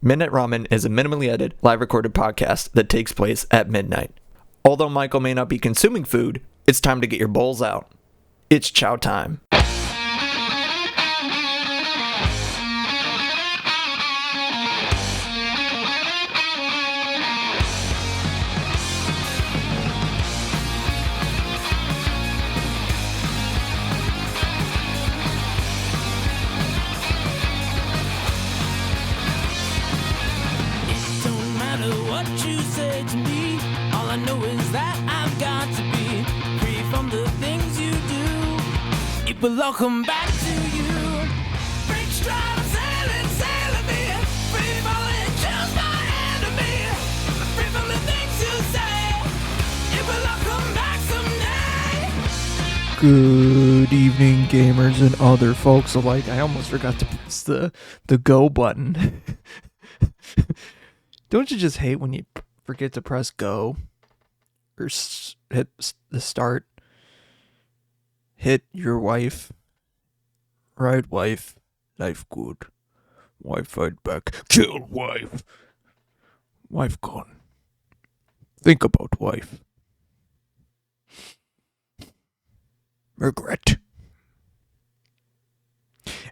Midnight Ramen is a minimally edited, live recorded podcast that takes place at midnight. Although Michael may not be consuming food, it's time to get your bowls out. It's chow time. But I'll come back to you. Break stride, I'm sailing me. Free falling, choose my enemy. Free from the things you say. It will all come back someday. Good evening, gamers and other folks alike. I almost forgot to press the go button. Don't you just hate when you forget to press go? Or hit the start? Hit your wife. Right, wife. Life good. Wife fight back. Kill wife. Wife gone. Think about wife. Regret.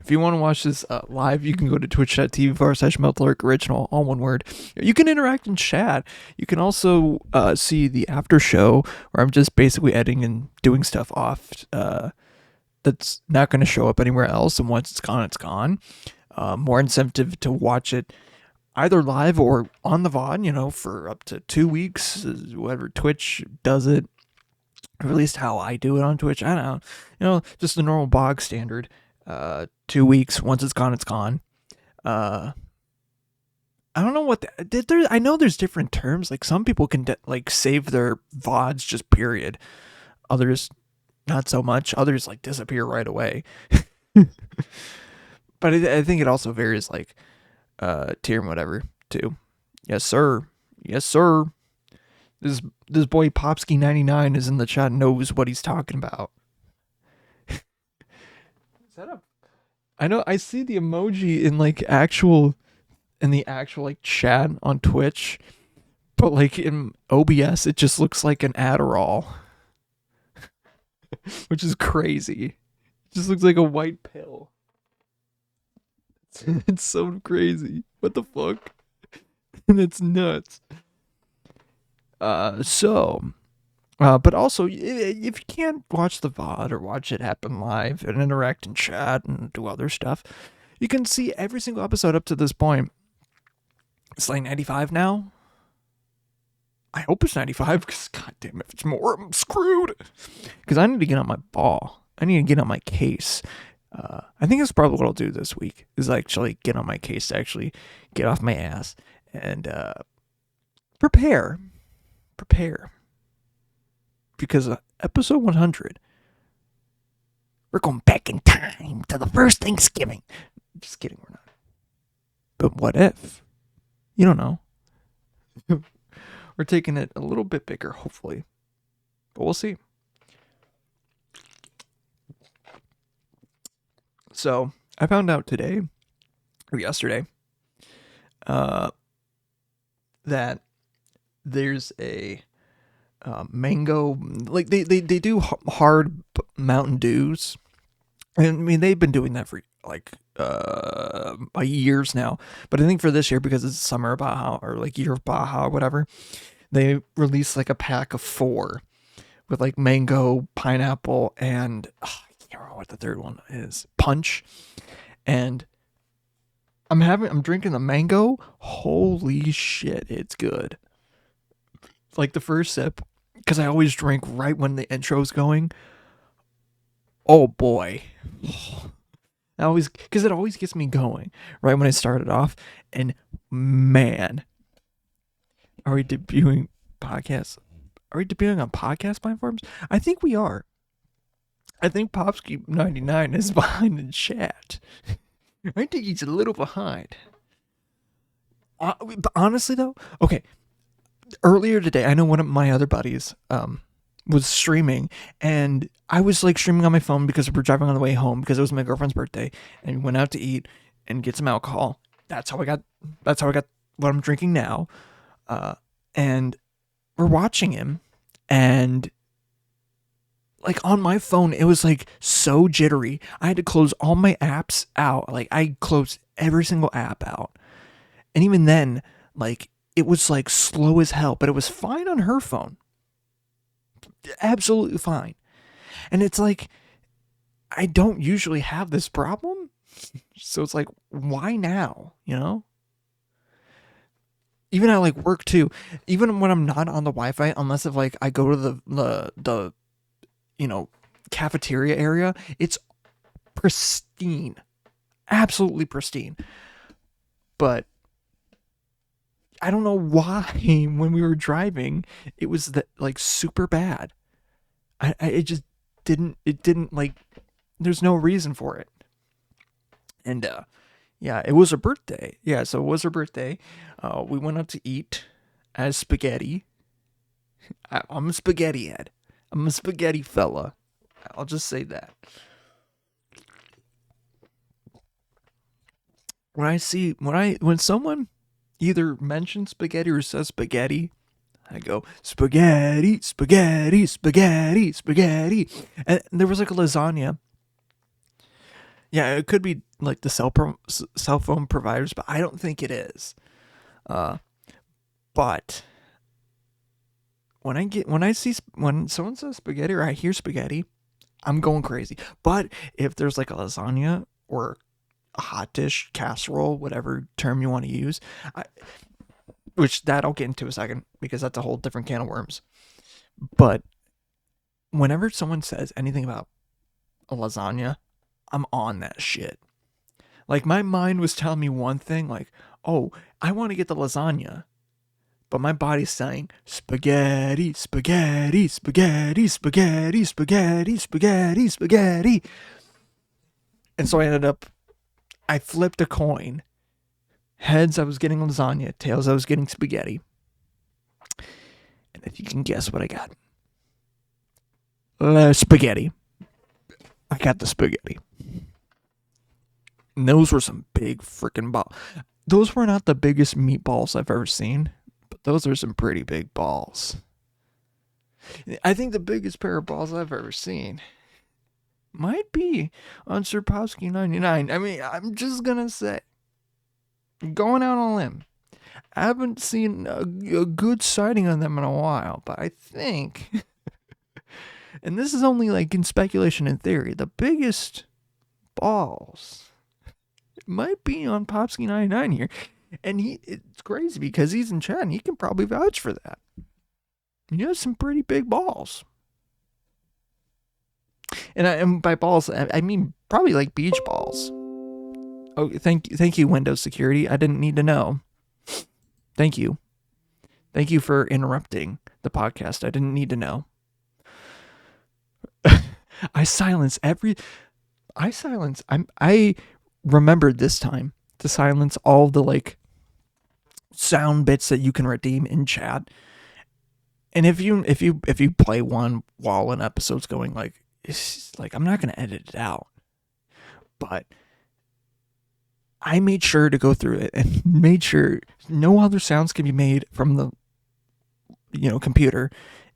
If you want to watch this live, you can go to twitch.tv/MeltLurk original, all one word. You can interact in chat. You can also see the after show where I'm just basically editing and doing stuff off that's not going to show up anywhere else. And once it's gone, it's gone. More incentive to watch it either live or on the VOD, for up to 2 weeks, whatever Twitch does it. Or at least how I do it on Twitch. I don't know. Just the normal bog standard. 2 weeks. Once it's gone, it's gone. I don't know what I know there's different terms. Like some people can save their VODs just period. Others not so much. Others disappear right away. But I think it also varies tier and whatever too. Yes sir. Yes sir. This boy Popsky99 is in the chat and knows what he's talking about. I know I see the emoji in the actual chat on Twitch, but in OBS it just looks like an Adderall, which is crazy. It just looks like a white pill. It's so crazy. What the fuck? And it's nuts. But also, if you can't watch the VOD or watch it happen live and interact in chat and do other stuff, you can see every single episode up to this point. It's 95 now. I hope it's 95 because, goddamn, if it's more, I'm screwed. Because I need to get on my ball. I need to get on my case. I think that's probably what I'll do this week, is actually get on my case, to actually get off my ass and prepare. Because episode 100, we're going back in time to the first Thanksgiving. Just kidding, we're not. But what if? You don't know. We're taking it a little bit bigger, hopefully. But we'll see. So, I found out today, or yesterday, that there's a mango, they do hard Mountain Dews. I mean, they've been doing that for years now. But I think for this year, because it's summer Baja or year of Baja or whatever, they released a pack of 4 with mango, pineapple, and I can't remember what the third one is. Punch. And I'm drinking the mango. Holy shit, it's good. The first sip, because I always drink right when the intro's going. Oh boy. Because it always gets me going right when I started off. And man, are we debuting podcasts? Are we debuting on podcast platforms? I think we are. I think Popsky99 is behind in chat. I think he's a little behind. But honestly though, okay. Earlier today, I know one of my other buddies was streaming, and I was streaming on my phone because we were driving on the way home because it was my girlfriend's birthday, and we went out to eat and get some alcohol. that's how I got what I'm drinking now. And we're watching him, and like on my phone, it was like so jittery. I had to close all my apps out. Like I closed every single app out. And even then, like it was like slow as hell, but it was fine on her phone. Absolutely fine. And it's like, I don't usually have this problem. So it's like, why now? You know? Even at like work too. Even when I'm not on the Wi-Fi, unless if like I go to the cafeteria area, it's pristine. Absolutely pristine. But I don't know why when we were driving, it was that like super bad. It just didn't like, there's no reason for it. And yeah, it was her birthday. Yeah, so it was her birthday. We went out to eat as spaghetti. I'm a spaghetti head. I'm a spaghetti fella. I'll just say that. When someone either mentions spaghetti or says spaghetti, I go spaghetti, spaghetti, spaghetti, spaghetti. And there was like a lasagna. Yeah, it could be like the cell phone providers, but I don't think it is. But when someone says spaghetti or I hear spaghetti, I'm going crazy. But if there's like a lasagna or a hot dish, casserole, whatever term you want to use, which that I'll get into a second because that's a whole different can of worms. But whenever someone says anything about a lasagna, I'm on that shit. Like my mind was telling me one thing, like, oh, I want to get the lasagna. But my body's saying spaghetti, spaghetti, spaghetti, spaghetti, spaghetti, spaghetti, spaghetti. And so I flipped a coin. Heads, I was getting lasagna. Tails, I was getting spaghetti. And if you can guess what I got. Spaghetti. I got the spaghetti. And those were some big freaking balls. Those were not the biggest meatballs I've ever seen, but those are some pretty big balls. I think the biggest pair of balls I've ever seen might be on Sirpowski 99. I mean, I'm just gonna say, going out on a limb, I haven't seen a good sighting on them in a while, but I think, and this is only like in speculation and theory, the biggest balls might be on Popsky 99 here. And it's crazy because he's in chat and he can probably vouch for that. He has some pretty big balls. And by balls, I mean probably like beach balls. Oh, thank you, Windows Security. I didn't need to know. Thank you. Thank you for interrupting the podcast. I didn't need to know. I remembered this time to silence all the like sound bits that you can redeem in chat. And if you play one while an episode's going, like, it's like, I'm not going to edit it out. But I made sure to go through it and made sure no other sounds can be made from the, computer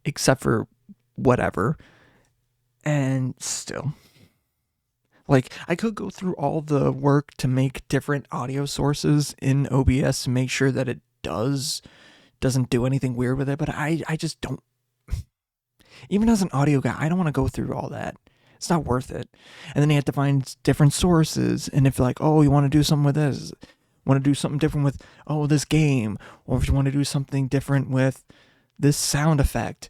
except for whatever. And still, like, I could go through all the work to make different audio sources in OBS to make sure that it doesn't do anything weird with it, but I just don't. Even as an audio guy, I don't want to go through all that. It's not worth it. And then you have to find different sources, and if like, oh, you want to do something with this, want to do something different with, oh, this game, or if you want to do something different with this sound effect,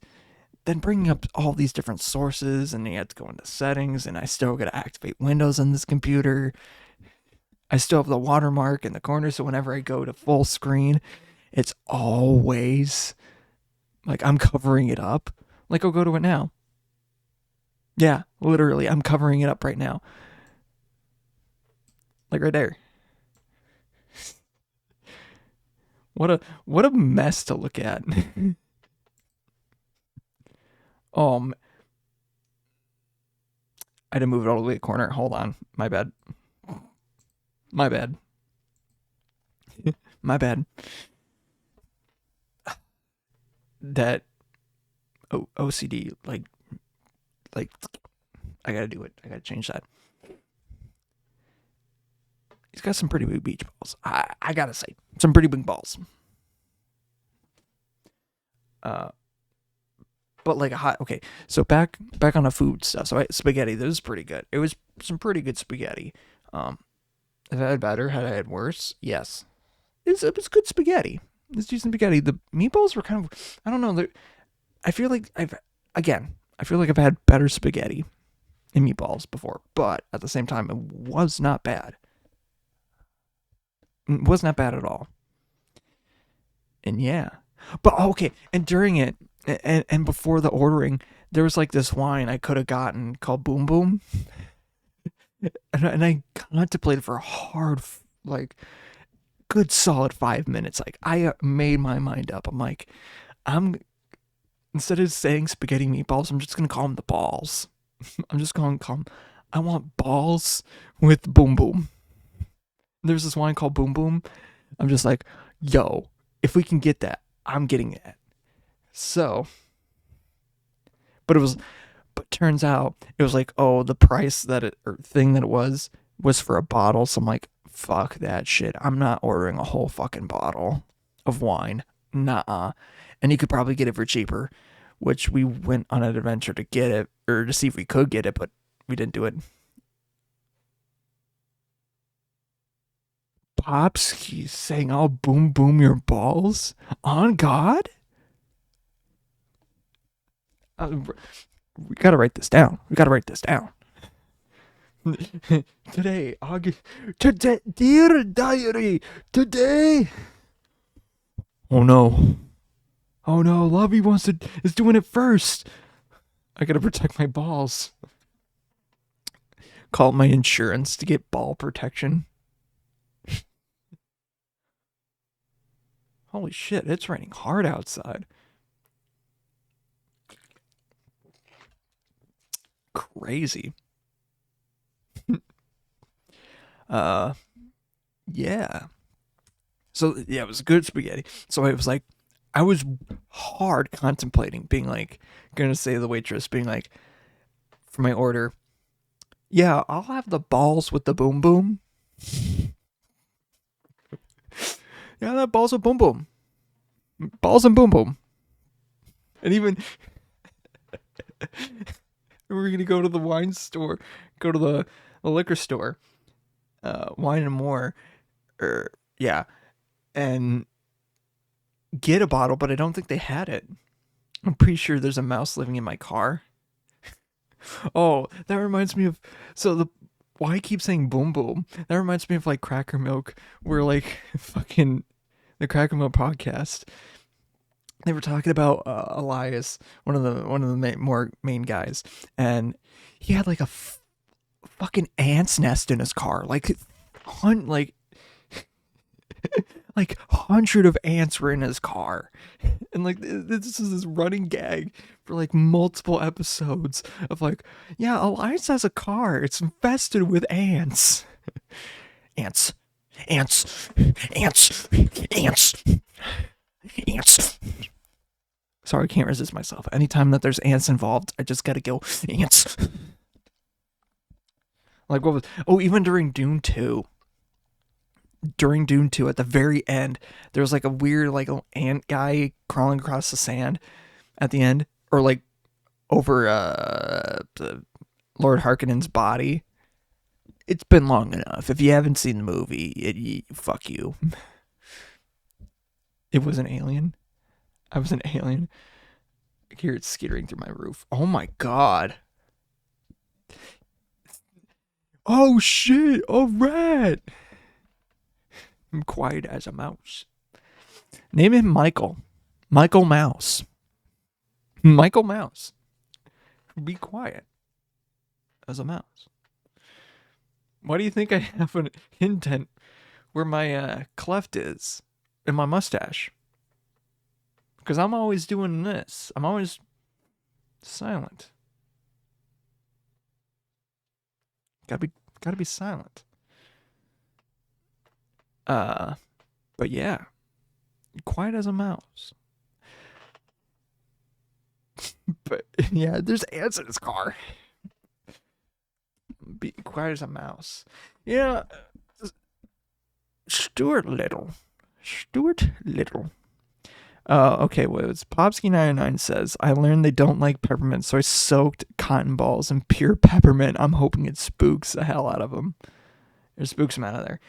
then bringing up all these different sources, and you have to go into settings, and I still got to activate Windows on this computer. I still have the watermark in the corner, so whenever I go to full screen, it's always like I'm covering it up. Like, I'll go to it now. Yeah, literally, I'm covering it up right now. Like right there. What a mess to look at. I had to move it all the way to the corner. Hold on. My bad. My bad. That OCD, like, I gotta do it. I gotta change that. He's got some pretty big beach balls. I gotta say, some pretty big balls. But like a hot. Okay, so back on the food stuff. So spaghetti. This was pretty good. It was some pretty good spaghetti. Have I had better? Had I had worse? Yes. It was good spaghetti. It's decent spaghetti. The meatballs were kind of. I don't know. I feel like I've had better spaghetti and meatballs before, but at the same time, it was not bad. It was not bad at all. And yeah, but okay. And during it, and before the ordering, there was like this wine I could have gotten called Boom Boom, and I contemplated for a hard, like, good solid 5 minutes. Like, I made my mind up. I'm like, instead of saying spaghetti meatballs, I'm just gonna call them the balls. I'm just gonna call them. I want balls with Boom Boom. There's this wine called Boom Boom. I'm just like, yo, if we can get that, I'm getting it. So, but turns out it was like, oh, the price thing that it was for a bottle. So I'm like, fuck that shit. I'm not ordering a whole fucking bottle of wine. Nuh-uh. And you could probably get it for cheaper, which we went on an adventure to get it, or to see if we could get it, but we didn't do it. Popsky saying, I'll boom boom your balls? On God? We gotta write this down. Today, dear diary, today. Oh no, Lovey is doing it first. I gotta protect my balls. Call my insurance to get ball protection. Holy shit, it's raining hard outside. Crazy. Yeah. So yeah, it was good spaghetti. So I was like, I was hard contemplating being like, gonna say to the waitress, being like, for my order, yeah, I'll have the balls with the boom boom. Yeah, that balls with boom boom. Balls and boom boom. And even we're gonna go to the wine store, go to the liquor store, Wine and More, and get a bottle, but I don't think they had it. I'm pretty sure there's a mouse living in my car. Oh, that reminds me of why I keep saying boom boom. That reminds me of like Cracker Milk, where like fucking the Cracker Milk podcast. They were talking about Elias, one of the main guys, and he had like a fucking ant's nest in his car, like 100 of ants were in his car, and like this is this running gag for like multiple episodes of like, yeah, Elias has a car, it's infested with ants. Ants. Sorry, I can't resist myself. Anytime that there's ants involved, I just gotta go, ants. Like, what was... Oh, even during Dune 2. During Dune 2, at the very end, there was like a weird, like, ant guy crawling across the sand at the end. Or, like, over Lord Harkonnen's body. It's been long enough. If you haven't seen the movie, fuck you. It was an alien. I was an alien. I hear it skittering through my roof. Oh my god. Oh shit, a rat. I'm quiet as a mouse. Name him Michael. Michael Mouse. Michael Mouse. Be quiet as a mouse. Why do you think I have an indent where my cleft is in my mustache? Because I'm always doing this. I'm always silent. Gotta be silent. But yeah, quiet as a mouse. But yeah, there's ants in his car. Be quiet as a mouse. Yeah, Stuart Little. Okay, well, it's Popsky99 says, I learned they don't like peppermint, so I soaked cotton balls in pure peppermint. I'm hoping it spooks the hell out of them. Or spooks them out of there.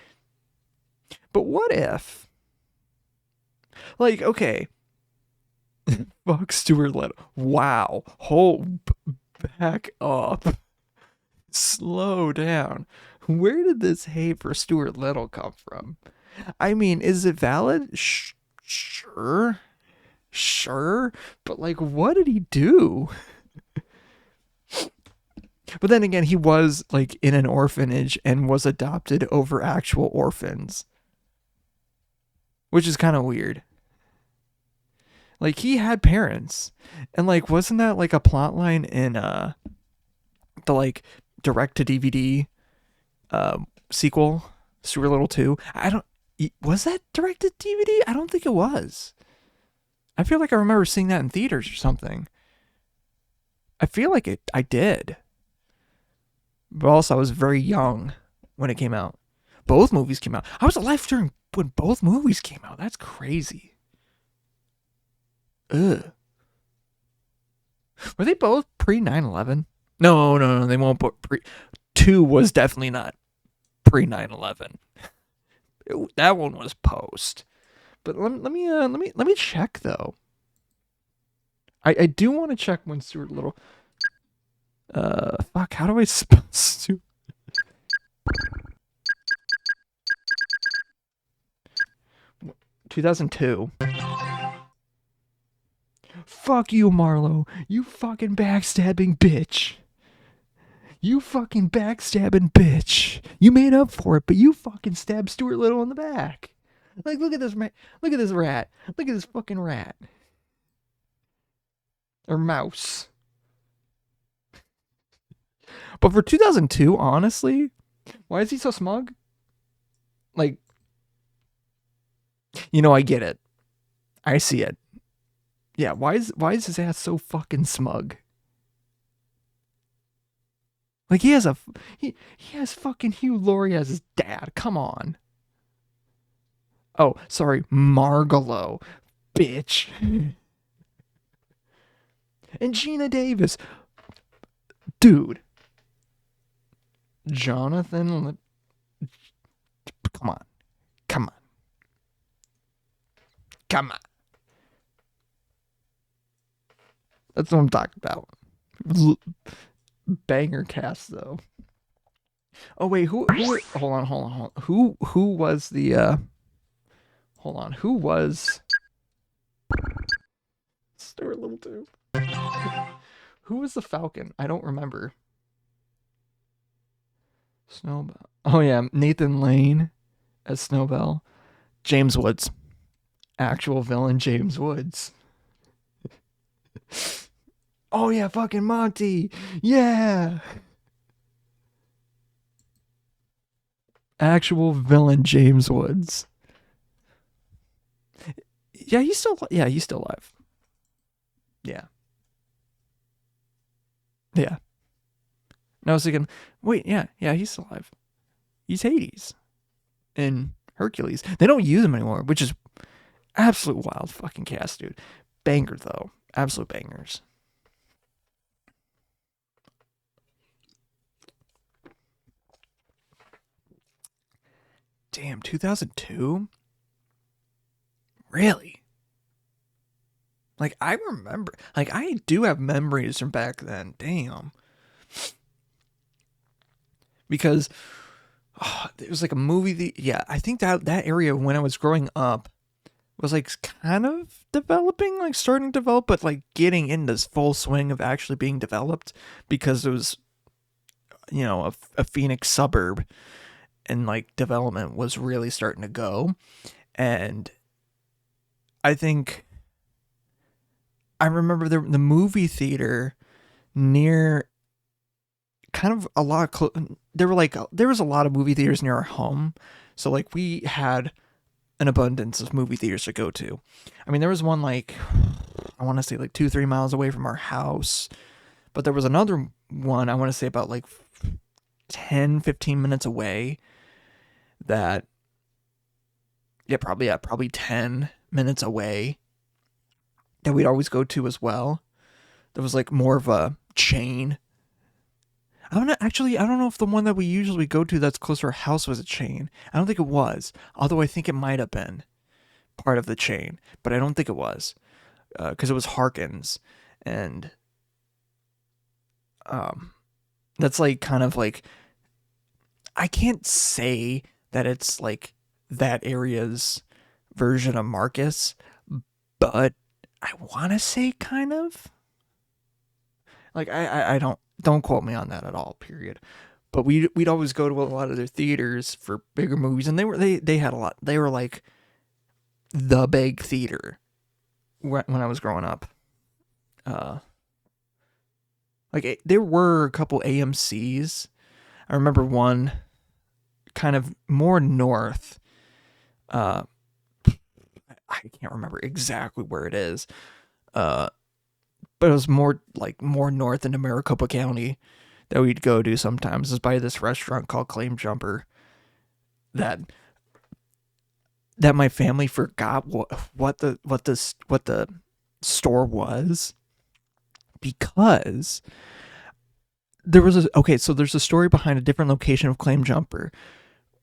But what if, like, okay, fuck Stuart Little. Wow. Back up. Slow down. Where did this hate for Stuart Little come from? I mean, is it valid? Sure. But like, what did he do? But then again, he was like in an orphanage and was adopted over actual orphans, which is kind of weird. Like, he had parents, and like, wasn't that like a plot line in the like direct to DVD sequel, Stuart Little 2? Was that direct to DVD? I don't think it was. I feel like I remember seeing that in theaters or something. I feel like I did. But also, I was very young when it came out. Both movies came out. I was alive when both movies came out. That's crazy. Ugh. Were they both pre 9/11? No, they won't put pre. 2 was definitely not pre 9/11. That one was post. But let me check though. I do want to check when Stuart Little. Fuck. How do I spell Stuart? 2002. Fuck you, Marlo. You fucking backstabbing bitch. You fucking backstabbing bitch. You made up for it, but you fucking stabbed Stuart Little in the back. Like, look at this rat. Look at this rat. Look at this fucking rat. Or mouse. But for 2002, honestly, why is he so smug? Like, I get it. I see it. Yeah, why is his ass so fucking smug? Like, he has fucking Hugh Laurie as his dad. Come on. Oh, sorry, Margalo, bitch. And Gina Davis, dude. Jonathan, come on. That's what I'm talking about. Banger cast though. Oh wait, hold on. Who was the hold on, who was Stuart Little 2? Who was the Falcon? I don't remember. Snowbell. Oh yeah, Nathan Lane as Snowbell. James Woods. Actual villain James Woods. Oh yeah, fucking Monty. Yeah. Actual villain James Woods. Yeah, he's still alive. Yeah. Yeah. And I was thinking, wait, yeah, he's still alive. He's Hades in Hercules. They don't use him anymore, which is absolute wild fucking cast, dude. Banger though. Absolute bangers. Damn, 2002? Really? Like, I remember. Like, I do have memories from back then. Damn. Because it was like a movie. Yeah, I think that area when I was growing up was like kind of developing, like starting to develop, but like getting in this full swing of actually being developed because it was, a Phoenix suburb. And like development was really starting to go. And I think I remember the movie theater near kind of a lot of there was a lot of movie theaters near our home. So like we had an abundance of movie theaters to go to. I mean, there was one like, I want to say like 2-3 miles away from our house, but there was another one, I want to say about like 10-15 minutes away that, probably 10 minutes away that we'd always go to as well. There was like more of a chain. I don't know if the one that we usually go to that's close to our house was a chain. I don't think it was, although I think it might have been part of the chain, but I don't think it was, because it was Harkins, and that's like kind of like, I can't say that it's like that area's version of Marcus, but I want to say kind of. Like, I don't quote me on that at all, period. But we'd always go to a lot of their theaters for bigger movies, and they had a lot. They were like the big theater when I was growing up. There were a couple AMCs. I remember one kind of more north. I can't remember exactly where it is. But it was more north into Maricopa County that we'd go to sometimes. It's by this restaurant called Claim Jumper that my family forgot what the store was, because there's a story behind a different location of Claim Jumper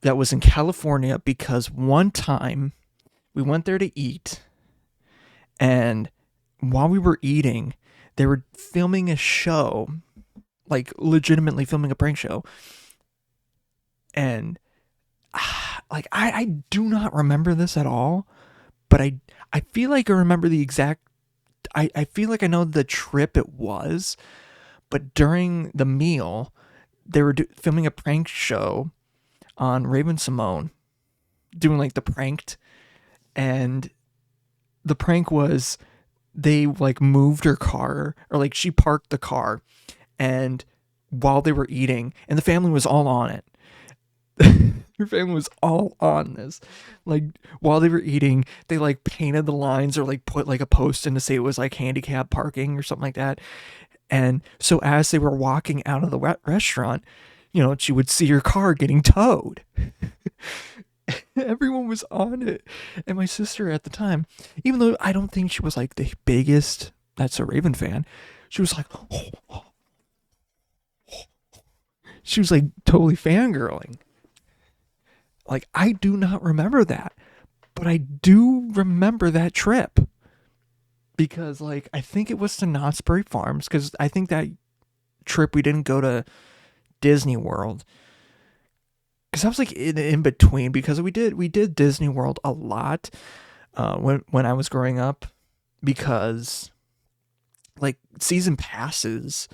that was in California, because one time we went there to eat, and while we were eating, they were filming a show, like legitimately filming a prank show. And like, I do not remember this at all, but I feel like I remember the exact, I feel like I know the trip it was, but during the meal, they were filming a prank show on Raven Simone, doing like the pranked, and the prank was, they like moved her car, or like she parked the car, and while they were eating, and the family was all on it. Her family was all on this. Like, while they were eating, they like painted the lines, or like put like a post in to say it was like handicap parking or something like that. And so as they were walking out of the restaurant, she would see her car getting towed. Everyone was on it. And my sister at the time, even though I don't think she was like the biggest That's a Raven fan, she was like, she was like totally fangirling. Like, I do not remember that, but I do remember that trip, because like, I think it was to Knott's Berry Farms, because I think that trip we didn't go to Disney World, because I was like in between, because we did Disney World a lot when I was growing up, because like season passes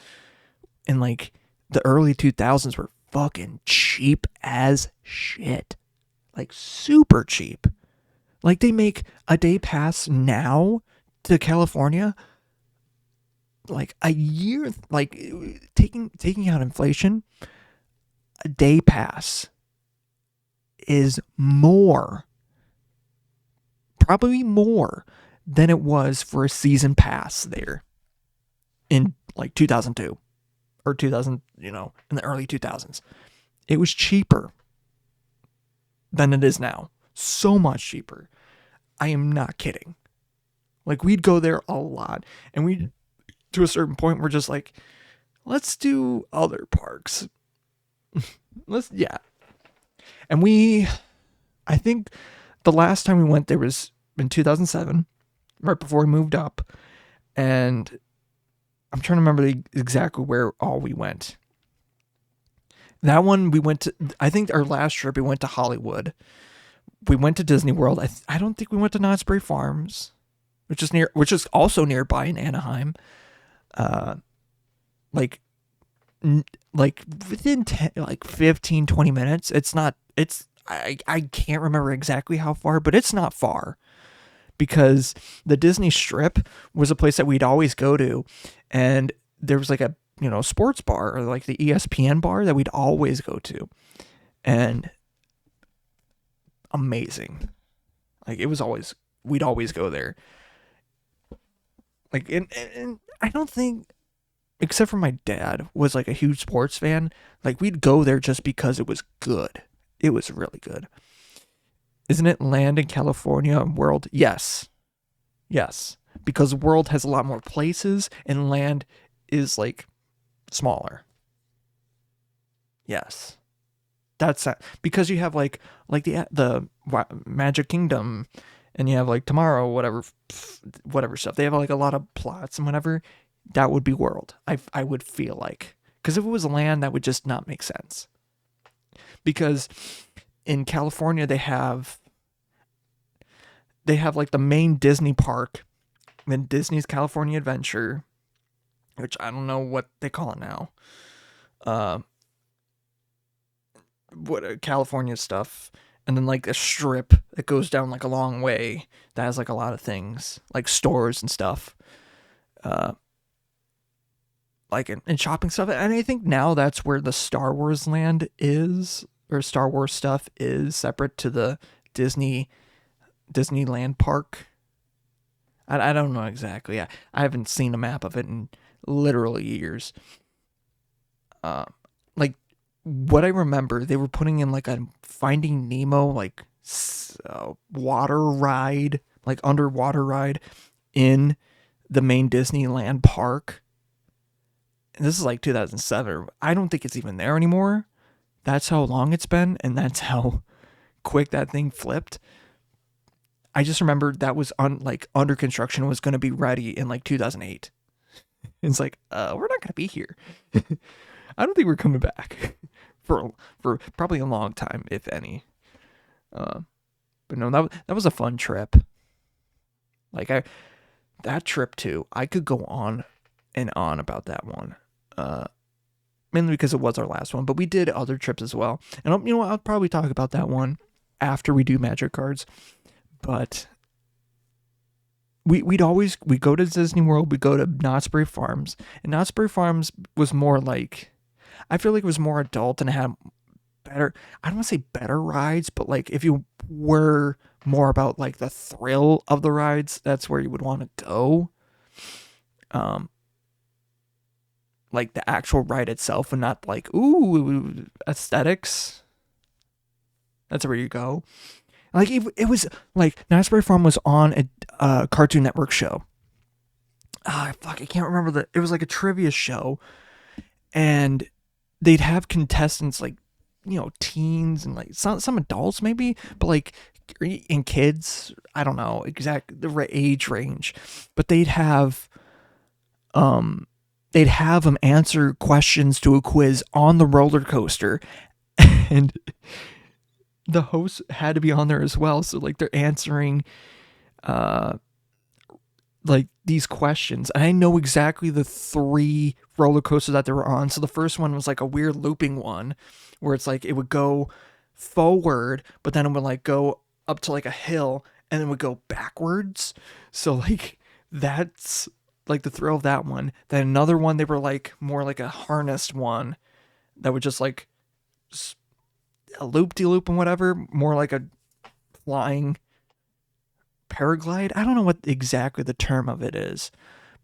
in like the early 2000s were fucking cheap as shit, like super cheap. Like, they make a day pass now to California like a year, like taking out inflation, a day pass is probably more than it was for a season pass there in like 2002 or 2000, in the early 2000s. It was cheaper than it is now. So much cheaper. I am not kidding. Like, we'd go there a lot, and we, to a certain point, we're just like, let's do other parks. And I think the last time we went there was in 2007, right before we moved up, and I'm trying to remember exactly where all we went. That one we went to, I think our last trip we went to Hollywood. We went to Disney World. I don't think we went to Knott's Berry Farms, which is also nearby in Anaheim. Like within 15, 20 minutes. I can't remember exactly how far, but it's not far, because the Disney Strip was a place that we'd always go to, and there was like a, sports bar, or like the ESPN bar that we'd always go to, and amazing. Like it was always, we'd always go there. Like, and I don't think, except for my dad was like a huge sports fan, like we'd go there just because it was good. It was really good. Isn't it Land in California and World? Yes. Yes. Because World has a lot more places and Land is like smaller. Yes. That's because you have like the Magic Kingdom, and you have like Tomorrow, whatever stuff. They have like a lot of plots and whatever. That would be World. I would feel like, because if it was Land, that would just not make sense. Because in California they have like the main Disney park, then Disney's California Adventure, which I don't know what they call it now. What California stuff, and then like a strip that goes down like a long way that has like a lot of things like stores and stuff, like and shopping stuff. And I think now that's where the Star Wars land is, or Star Wars stuff is separate to the Disneyland park. I don't know exactly. I haven't seen a map of it in literally years. Like what I remember, they were putting in like a Finding Nemo like water ride, like underwater ride in the main Disneyland park. And this is like 2007. I don't think it's even there anymore. That's how long it's been, and that's how quick that thing flipped. I just remember that was under construction, was going to be ready in like 2008. It's like, we're not going to be here. I don't think we're coming back for probably a long time, if any. But no, that was a fun trip. Like that trip too, I could go on and on about that one. Mainly because it was our last one, but we did other trips as well. And I'll probably talk about that one after we do Magic Cards. But we'd go to Disney World, we'd go to Knott's Berry Farms, and Knott's Berry Farms was more like, I feel like it was more adult and it had better, I don't want to say better rides, but like if you were more about like the thrill of the rides, that's where you would want to go. Like the actual ride itself, and not like, ooh, aesthetics. That's where you go. Like it was like Knott's Berry Farm was on a Cartoon Network show. I can't remember it was like a trivia show, and they'd have contestants like, teens and like some adults maybe, but like in kids, I don't know exact the age range, but they'd have them answer questions to a quiz on the roller coaster, and the host had to be on there as well. So like they're answering like these questions. And I know exactly the 3 roller coasters that they were on. So the first one was like a weird looping one where it's like it would go forward, but then it would like go up to like a hill and then would go backwards. So like that's like the thrill of that one. Then another one, they were like more like a harnessed one that would just like a loop-de-loop and whatever, more like a flying paraglide. I don't know what exactly the term of it is,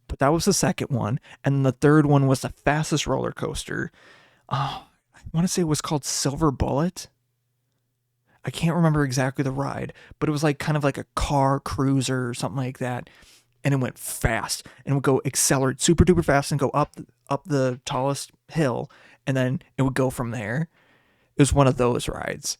but that was the second one. And the third one was the fastest roller coaster. I want to say it was called Silver Bullet. I can't remember exactly the ride, but it was like kind of like a car cruiser or something like that. And it went fast and would go accelerate super duper fast and go up the tallest hill. And then it would go from there. It was one of those rides.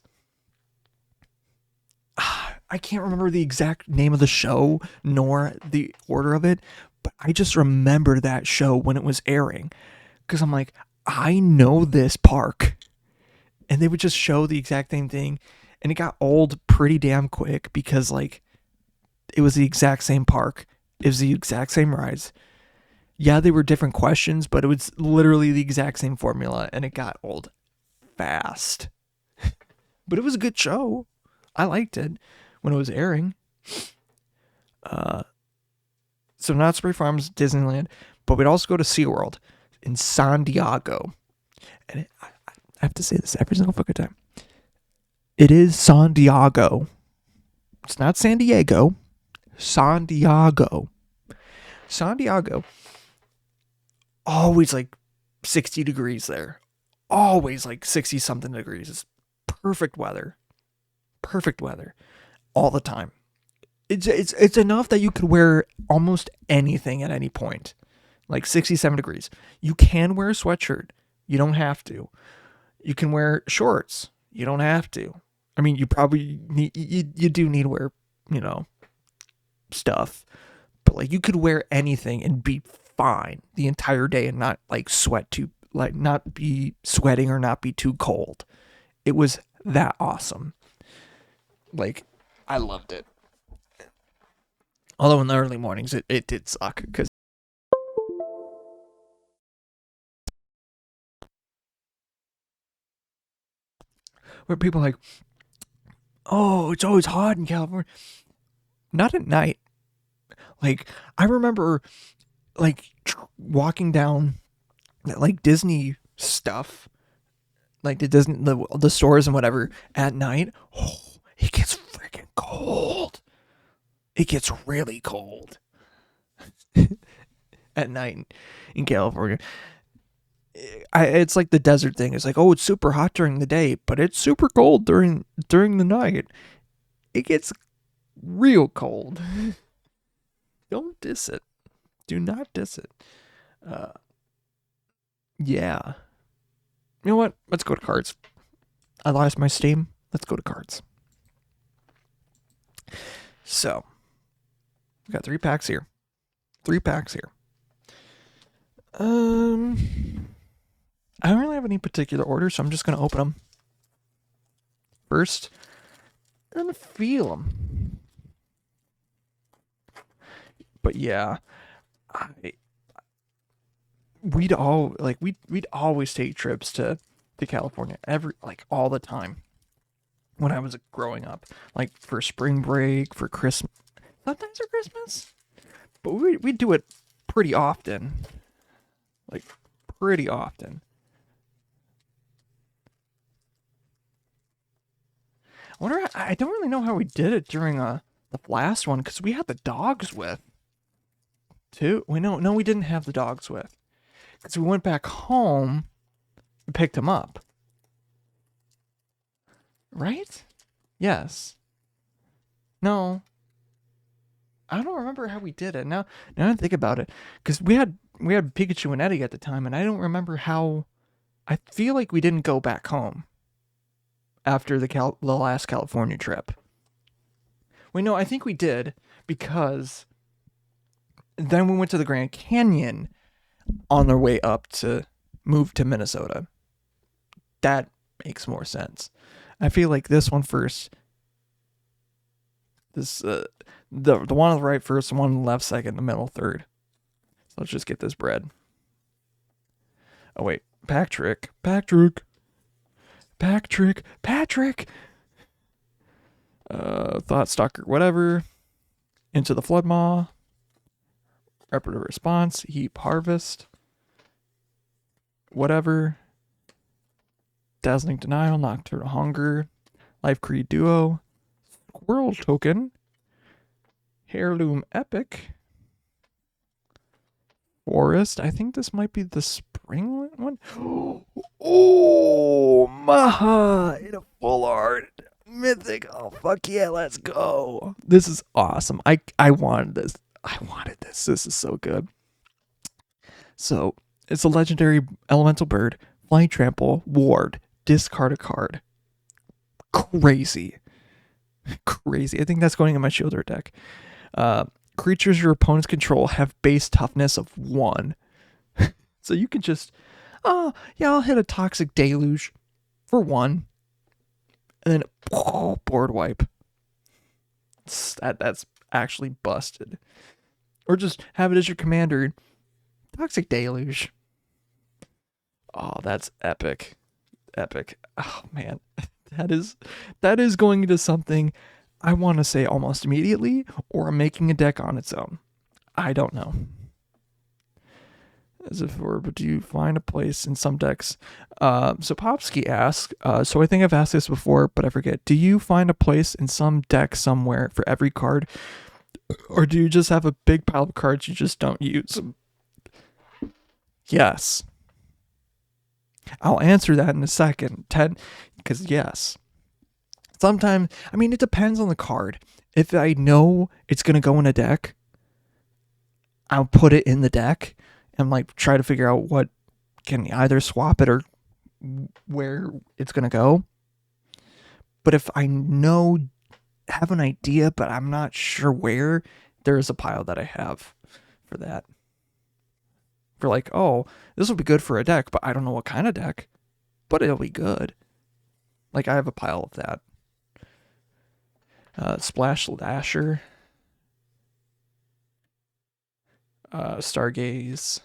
I can't remember the exact name of the show nor the order of it, but I just remember that show when it was airing, because I'm like, I know this park. And they would just show the exact same thing, and it got old pretty damn quick because like it was the exact same park. It was the exact same rides. Yeah, they were different questions, but it was literally the exact same formula, and it got old fast. But it was a good show. I liked it when it was airing. So Knott's Berry Farms, Disneyland, but we'd also go to SeaWorld in San Diego. And I have to say this every single fucking time. It is San Diego. It's not San Diego. Santiago. Always like 60 degrees there. Always like 60 something degrees. It's perfect weather. All the time. It's enough that you could wear almost anything at any point. Like 67 degrees. You can wear a sweatshirt. You don't have to. You can wear shorts. You don't have to. I mean, you probably need, you do need to wear, stuff. But like you could wear anything and be fine the entire day and not like not be sweating or not be too cold. It was that awesome. Like, I loved it. Although in the early mornings, it did suck because where people are like, oh, it's always hot in California. Not at night. Like, I remember like walking down like Disney stuff, like the stores and whatever at night. Oh, it gets freaking cold. It gets really cold at night in California. It's like the desert thing. It's like, oh, it's super hot during the day, but it's super cold during the night. It gets real cold. Don't diss it. Do not diss it. Yeah. You know what? Let's go to cards. I lost my steam. Let's go to cards. So, we got 3 packs here. I don't really have any particular order, so I'm just going to open them. First, I'm going to feel them. But yeah, we'd always take trips to California all the time when I was growing up, like for spring break, for Christmas, sometimes for Christmas, but we'd do it pretty often. Like, pretty often. I don't really know how we did it during the last one, because we had the dogs with, too. No, we didn't have the dogs with, because we went back home and picked them up. Right? Yes. No. I don't remember how we did it. Now I think about it, because we had Pikachu and Eddie at the time, and I don't remember how. I feel like we didn't go back home after the last California trip. Wait, no, I think we did, because then we went to the Grand Canyon on our way up to move to Minnesota. That makes more sense. I feel like this one first. This the one on the right first, the one on the left second, the middle third. So let's just get this bread. Oh wait, Patrick. Thought Stalker, whatever. Into the Flood Maw. Repetitive Response. Heap Harvest. Whatever. Dazzling Denial. Nocturnal Hunger. Life Creed Duo. Squirrel Token. Heirloom Epic. Forest. I think this might be the spring one. Oh, Maha in a full art. Mythic. Oh, fuck yeah, let's go. This is awesome. I wanted this. This is so good. So, it's a legendary elemental bird. Flying Trample. Ward. Discard a card. Crazy. I think that's going in my Shielder deck. Creatures your opponents control have base toughness of 1. So you can just, I'll hit a Toxic Deluge for 1. And then, board wipe. That's actually busted. Or just have it as your commander. Toxic Deluge. Oh, that's epic. Oh, man. That is going into something I want to say almost immediately, or making a deck on its own. I don't know. as if it were, but do you find a place in some decks? So Popsky asks, so I think I've asked this before, but I forget. Do you find a place in some deck somewhere for every card? Or do you just have a big pile of cards you just don't use? Yes. I'll answer that in a second. Because yes. Sometimes, I mean, it depends on the card. If I know it's going to go in a deck, I'll put it in the deck and like try to figure out what can either swap it or where it's going to go. But if I have an idea, but I'm not sure where, there is a pile that I have for that. For like, oh, this will be good for a deck, but I don't know what kind of deck, but it'll be good. Like, I have a pile of that. Splash Lasher. Stargaze.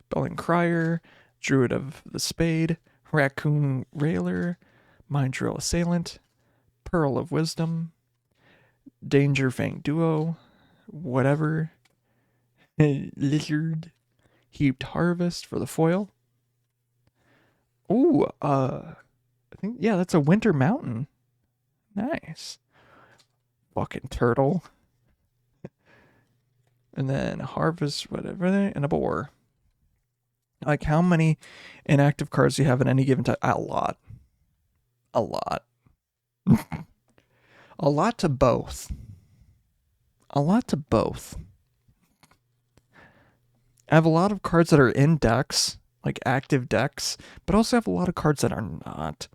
Belling Crier. Druid of the Spade. Raccoon Railer. Mind Drill Assailant. Pearl of Wisdom. Danger Fang Duo. Whatever. Lizard. Heaped Harvest for the foil. Ooh, I think, yeah, that's a Winter Mountain. Nice. Fucking turtle. And then Harvest, whatever, and a boar. Like, how many inactive cards do you have at any given time? A lot. A lot. A lot to both. A lot to both. I have a lot of cards that are in decks, like active decks, but also have a lot of cards that are not.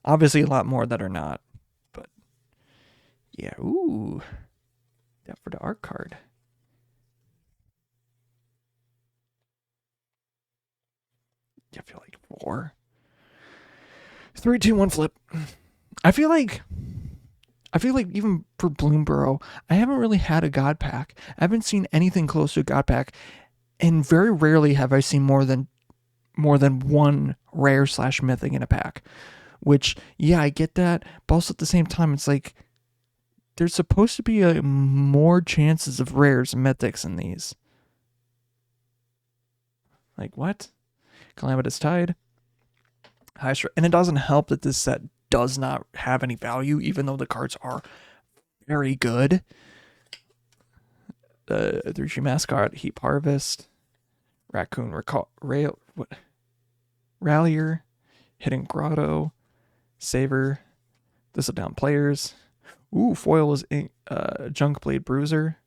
Obviously, a lot more that are not. But, yeah, ooh. That for the art card. I feel like 4. 3, 2, 1, flip. I feel like even for Bloomborough, I haven't really had a God Pack. I haven't seen anything close to a God Pack, and very rarely have I seen more than one rare / mythic in a pack. Which, yeah, I get that, but also at the same time, it's like there's supposed to be more chances of rares and mythics in these. Like, what? Calamitous Tide. And it doesn't help that this set does not have any value, even though the cards are very good. The 3-3 Mascot, Heap Harvest, Raccoon Rallier, Hidden Grotto, Saver, Thistle Down Players. Ooh, foil is Junkblade Bruiser.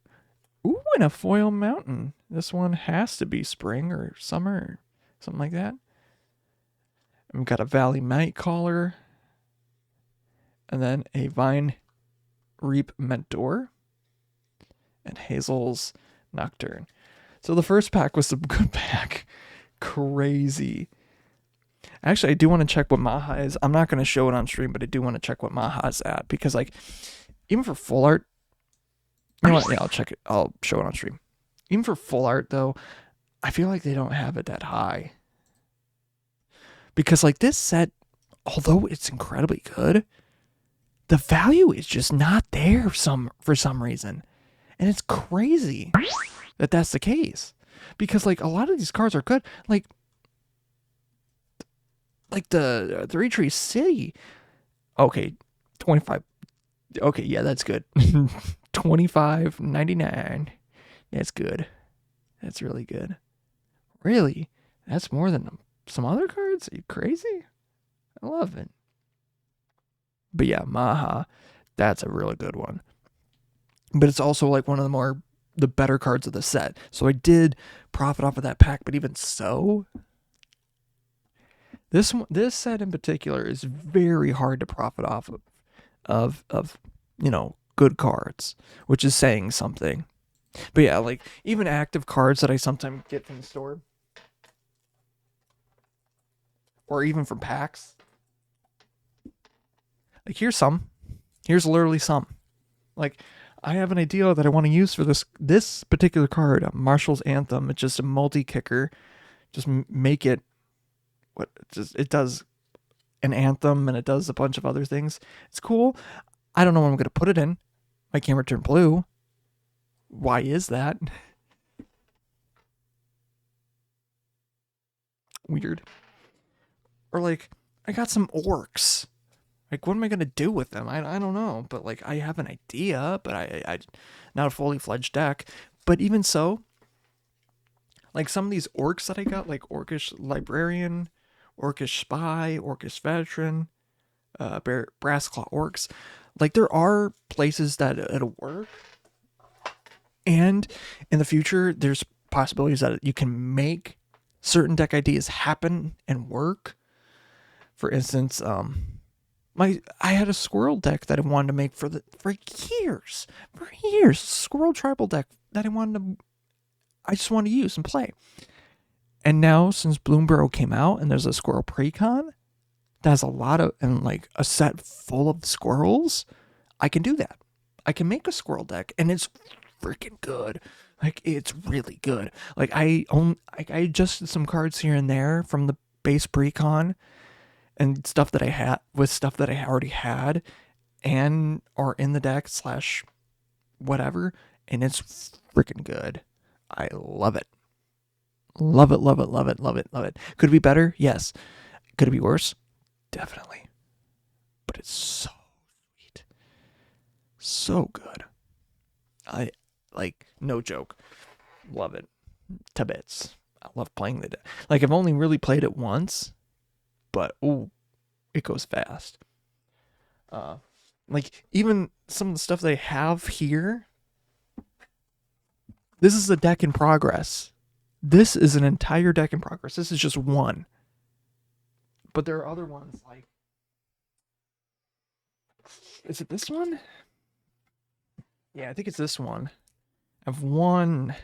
Ooh, and a foil Mountain. This one has to be spring or summer or something like that. And we've got a Valley Night Caller. And then a Vine Reap Mentor. And Hazel's Nocturne. So the first pack was a good pack. Crazy. Actually, I do want to check what Maha is. I'm not going to show it on stream, but I do want to check what Maha is at. Because, like, even for full art... You know what? Yeah, I'll check it. I'll show it on stream. Even for full art, though, I feel like they don't have it that high. Because, like, this set, although it's incredibly good, the value is just not there for some reason. And it's crazy that that's the case. Because, like, a lot of these cards are good. Like the 3-Tree City. Okay, 25. Okay, yeah, that's good. 25.99. That's good. That's really good. Really? That's more than some other cards? Are you crazy? I love it. But yeah, Maha, that's a really good one. But it's also like one of the better cards of the set. So I did profit off of that pack, but even so, this set in particular is very hard to profit off of you know, good cards, which is saying something. But yeah, like even active cards that I sometimes get from the store, or even from packs. Like here's literally some. Like I have an idea that I want to use for this particular card, Marshall's Anthem. It's just a multi-kicker. Just make it it does an anthem and it does a bunch of other things. It's cool. I don't know when I'm going to put it in. My camera turned blue. Why is that? weird. Or like, I got some orcs. Like, what am I gonna do with them? I don't know. But like, I have an idea, but I not a fully fledged deck. But even so, like some of these orcs that I got, like Orcish Librarian, Orcish Spy, Orcish Veteran, Brassclaw Orcs, like there are places that it'll work. And in the future, there's possibilities that you can make certain deck ideas happen and work. For instance, I had a squirrel deck that I wanted to make for years, squirrel tribal deck that I just wanted to use and play. And now since Bloomburrow came out and there's a squirrel precon that has a lot of, and like a set full of squirrels, I can do that. I can make a squirrel deck and it's freaking good. Like it's really good. Like I adjusted some cards here and there from the base precon and stuff that I had with stuff that I already had and are in the deck / whatever, and it's freaking good. I love it. Love it, love it, love it, love it, love it. Could it be better? Yes. Could it be worse? Definitely. But it's so sweet. So good. I like, no joke. Love it to bits. I love playing the deck. Like I've only really played it once, but ooh, it goes fast. Like even some of the stuff they have here. This is a deck in progress. This is an entire deck in progress. This is just one. But there are other ones like, is it this one? Yeah, I think it's this one. I've 1,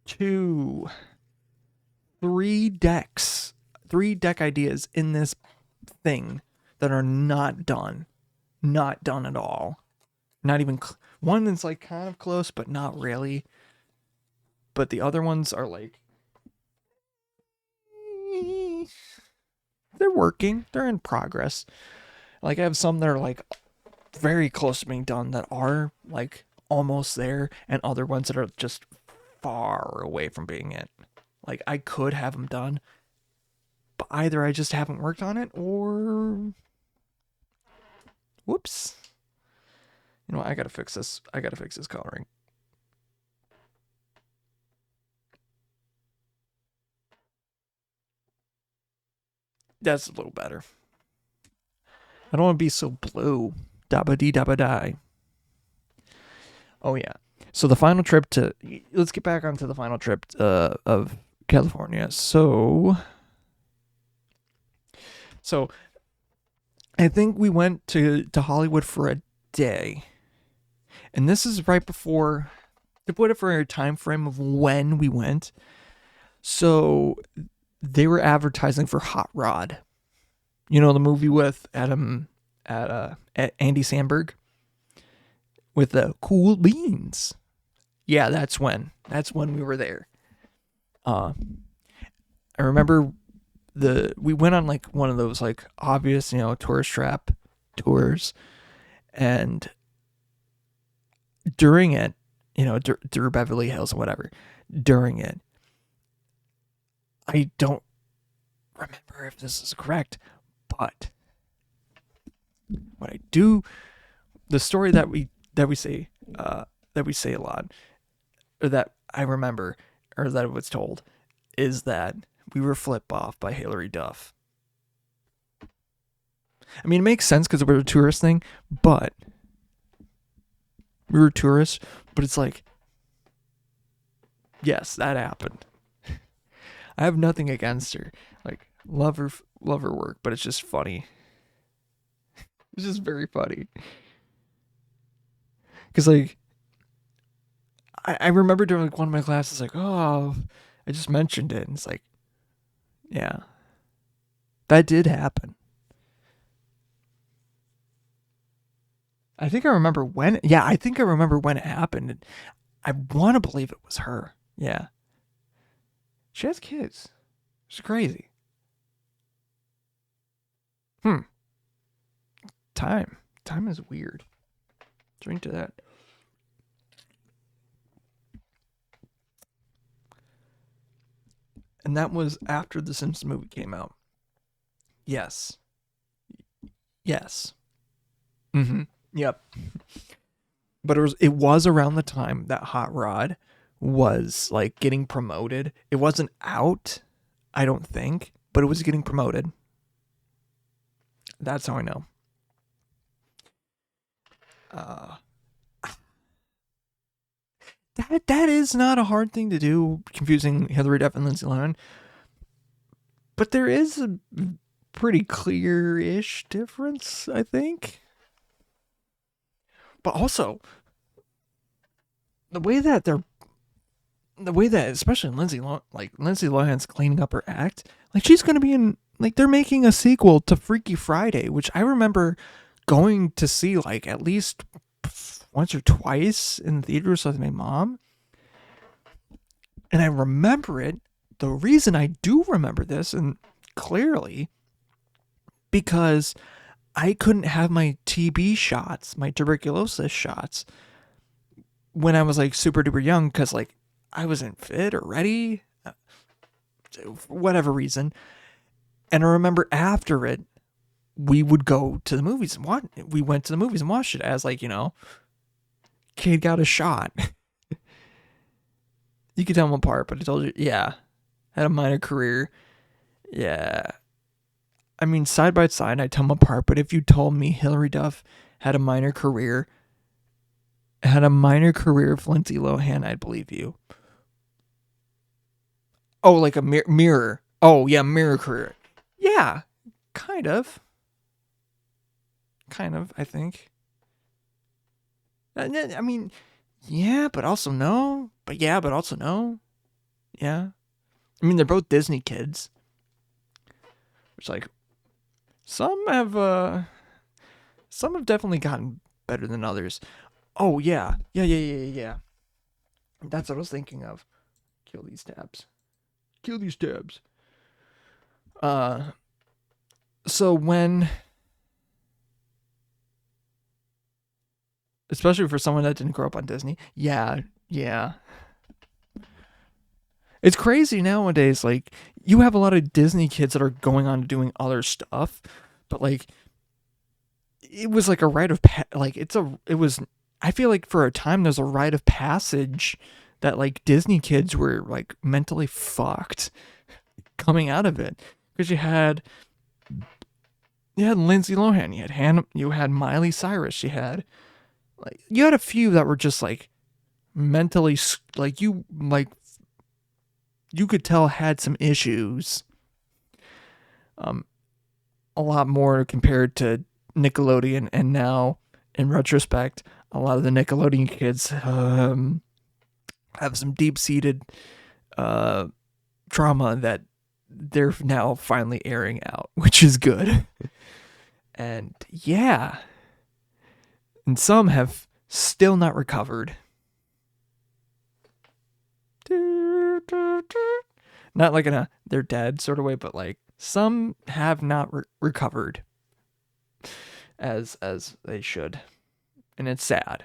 2, 3 decks, 3 deck ideas in this thing that are not done. Not done at all. Not even one that's like kind of close, but not really. But the other ones are like, they're working. They're in progress. Like I have some that are like very close to being done that are like almost there, and other ones that are just far away from being it. Like I could have them done, but either I just haven't worked on it or whoops. You know what? I gotta fix this. I gotta fix this coloring. That's a little better. I don't want to be so blue. Dabba dee dabba die. Oh yeah. So the final trip to, let's get back onto the final trip of California. So I think we went to Hollywood for a day. And this is right before, to put it for a time frame of when we went. So they were advertising for Hot Rod. You know, the movie with Andy Samberg with the cool beans. Yeah, that's when we were there. I remember we went on like one of those like obvious, you know, tourist trap tours, and during it, you know, through Beverly Hills or whatever, during it, I don't remember if this is correct, but what I do, the story that we say a lot, or that I remember, or that it was told, is that we were flipped off by Hilary Duff. I mean, it makes sense because we're a tourist thing, but we were tourists, but it's like, yes, that happened. I have nothing against her. Like, love her work, but it's just funny. It's just very funny. Because, like, I remember during like one of my classes, like, oh, I just mentioned it. And it's like, yeah, that did happen. I think I remember when. Yeah, I think I remember when it happened. I want to believe it was her. Yeah. She has kids. It's crazy. Time is weird. Drink to that. And that was after the Simpsons movie came out. Yes. Yes. Mm-hmm. Yep. But it was around the time that Hot Rod was like getting promoted. It wasn't out, I don't think, but it was getting promoted. That's how I know. That is not a hard thing to do, confusing Hillary Duff and Lindsay Lohan. But there is a pretty clear-ish difference, I think. But also, the way that especially Lindsay Lohan's cleaning up her act, like she's gonna be in, like they're making a sequel to Freaky Friday, which I remember going to see like at least once or twice in the theaters with my mom. And I remember it. The reason I do remember this, and clearly, because I couldn't have my TB shots, my tuberculosis shots, when I was like super duper young, because like I wasn't fit or ready, for whatever reason. And I remember after it, we would go to the movies and watch. We went to the movies and watched it as like, kid got a shot. You could tell them apart, but I told you, yeah, had a minor career. Yeah. I mean, side by side, I tell them apart, but if you told me Hillary Duff had a minor career of Lindsay Lohan, I'd believe you. Oh, like a mirror. Oh, yeah, mirror career. Yeah, kind of, I think. I mean, yeah, but also no. But yeah, but also no. Yeah. I mean, they're both Disney kids. Which, like, some have definitely gotten better than others. Oh, yeah. Yeah. That's what I was thinking of. Kill these tabs. So when, especially for someone that didn't grow up on Disney, yeah. It's crazy nowadays. Like, you have a lot of Disney kids that are going on to doing other stuff, but like, it was like a rite of I feel like for a time there's a rite of passage that like Disney kids were like mentally fucked coming out of it, because you had Lindsay Lohan, you had Miley Cyrus, you had a few that were just like mentally you could tell had some issues. A lot more compared to Nickelodeon, and now in retrospect, a lot of the Nickelodeon kids have some deep-seated trauma that they're now finally airing out, which is good. And yeah, and some have still not recovered. Not like in a they're dead sort of way, but like some have not recovered as they should. And it's sad.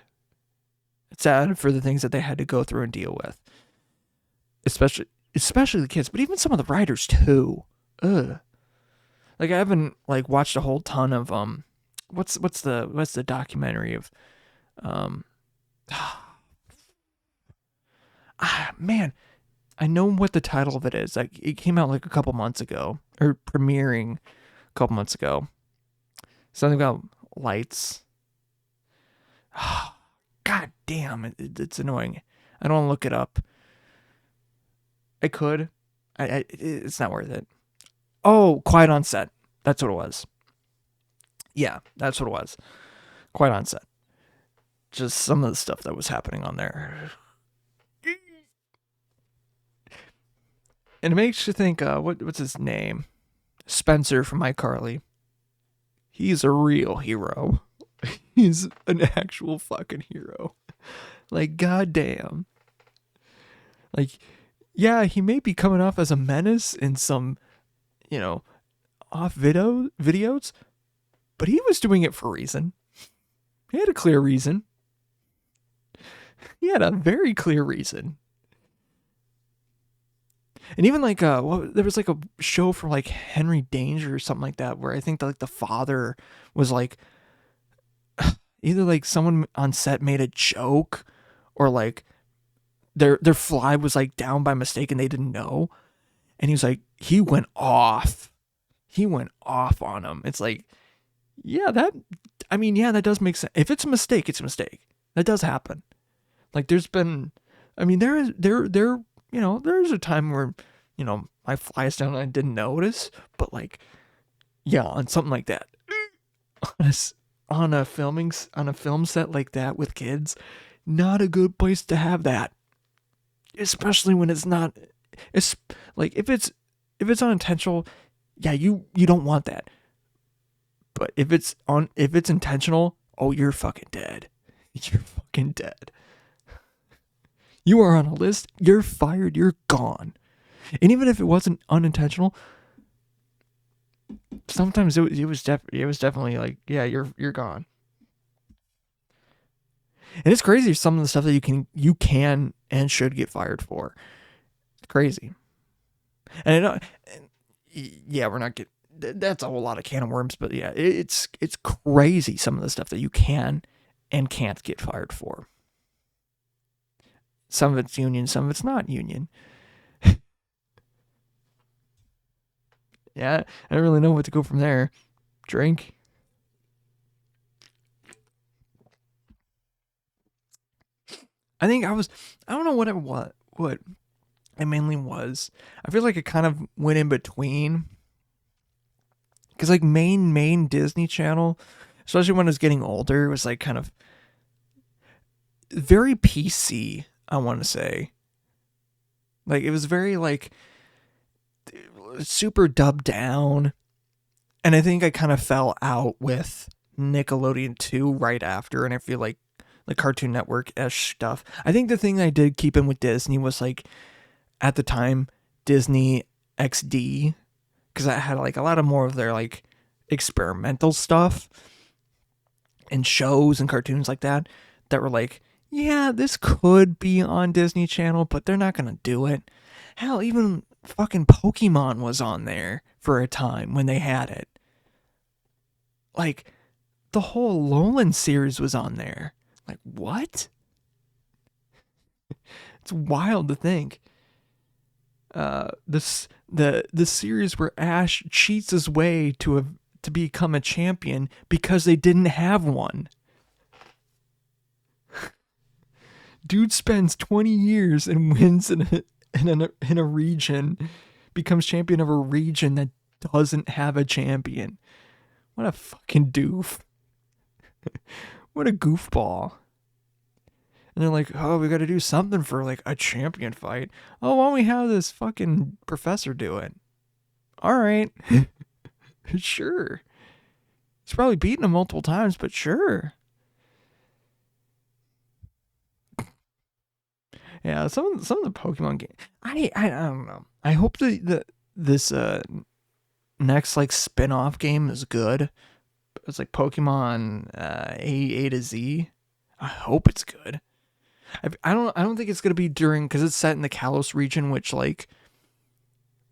It's sad for the things that they had to go through and deal with. Especially the kids, but even some of the writers too. Ugh. Like I haven't like watched a whole ton of what's the documentary of man, I know what the title of it is. Like it came out like a couple months ago, or premiering a couple months ago. Something about lights. God damn, it's annoying. I don't want to look it up. I could. It's not worth it. Oh, Quiet on Set. That's what it was. Yeah, that's what it was. Quiet on Set. Just some of the stuff that was happening on there. And it makes you think, what's his name? Spencer from iCarly. He's a real hero. He's an actual fucking hero. Like, goddamn. Like, yeah, he may be coming off as a menace in some, off videos, but he was doing it for a reason. He had a clear reason. He had a very clear reason. And even like there was like a show for like Henry Danger or something like that, where I think that, like, the father was like, either like someone on set made a joke, or like their fly was like down by mistake and they didn't know, and he was like, he went off on him. It's like, yeah, that does make sense. If it's a mistake, it's a mistake. That does happen. Like, there's been, I mean, there's a time where, my flies down and I didn't notice, but like, yeah, on something like that, on a film set like that with kids, not a good place to have that, especially when it's not. It's like, if it's unintentional, yeah, you don't want that. But if it's intentional, oh, you're fucking dead. You're fucking dead. You are on a list. You're fired. You're gone. And even if it wasn't unintentional, sometimes it was definitely like, yeah, you're gone. And it's crazy, some of the stuff that you can and should get fired for. It's crazy. And I know, yeah, we're not getting, that's a whole lot of can of worms, but yeah, it's crazy, some of the stuff that you can and can't get fired for. Some of it's union, some of it's not union. Yeah, I don't really know what to go from there. Drink. I think I don't know what it mainly was. I feel like it kind of went in between. Because like main Disney Channel, especially when I was getting older, it was like kind of very PC, I want to say. Like, it was very like super dubbed down. And I think I kind of fell out with Nickelodeon 2 right after, and I feel like the Cartoon Network-ish stuff. I think the thing I did keep in with Disney was, like, at the time, Disney XD, because I had like a lot of more of their like experimental stuff and shows and cartoons like that were like, yeah, this could be on Disney Channel, but they're not gonna do it. Hell, even fucking Pokemon was on there for a time when they had it. Like, the whole Alolan series was on there. Like, what? It's wild to think. The series where Ash cheats his way to become a champion because they didn't have one. Dude spends 20 years and wins in a region, becomes champion of a region that doesn't have a champion. What a fucking doof. What a goofball. And they're like, oh, we got to do something for like a champion fight. Oh, why don't we have this fucking professor do it? All right. Sure. He's probably beaten him multiple times, but sure. Yeah, some of the Pokemon games. I don't know. I hope this next like spin-off game is good. It's like Pokemon A to Z. I hope it's good. I don't think it's gonna be during, because it's set in the Kalos region, which like